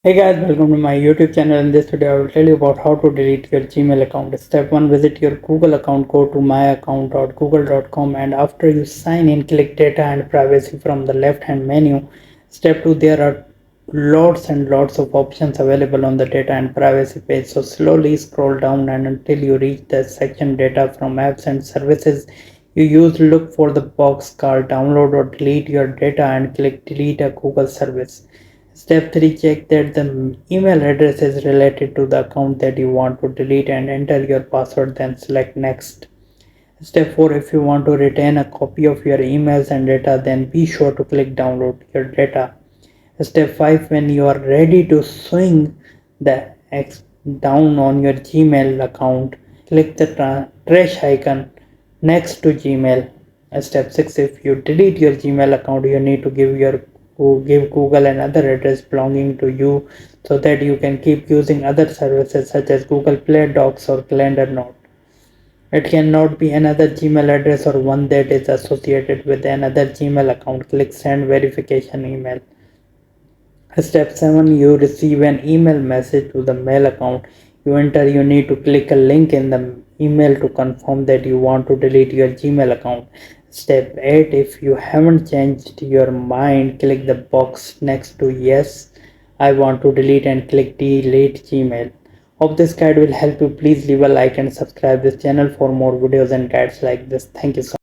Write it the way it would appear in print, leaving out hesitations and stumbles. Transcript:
Hey guys, welcome to my YouTube channel. In this video, I will tell you about how to delete your Gmail account. Step 1, visit your Google account, go to myaccount.google.com, and after you sign in, click data and privacy from the left hand menu. Step 2, there are lots and lots of options available on the data and privacy page. So slowly scroll down and until you reach the section data from apps and services you use, look for the box called download or delete your data and click delete a Google service. Step 3, check that the email address is related to the account that you want to delete and enter your password, then select next. Step 4, if you want to retain a copy of your emails and data, then be sure to click download your data. Step 5, when you are ready to swing the X down on your Gmail account, click the trash icon next to Gmail. Step 6, if you delete your Gmail account, you need to give Google another address belonging to you so that you can keep using other services such as Google Play Docs or Calendar Note. It cannot be another Gmail address or one that is associated with another Gmail account. Click send verification email. Step 7, you receive an email message to the mail account you enter. You need to click a link in the email to confirm that you want to delete your Gmail account. Step 8, if you haven't changed your mind, click the box next to yes, I want to delete and click delete Gmail. Hope this guide will help you. Please leave a like and subscribe this channel for more videos and guides like this. Thank you so much.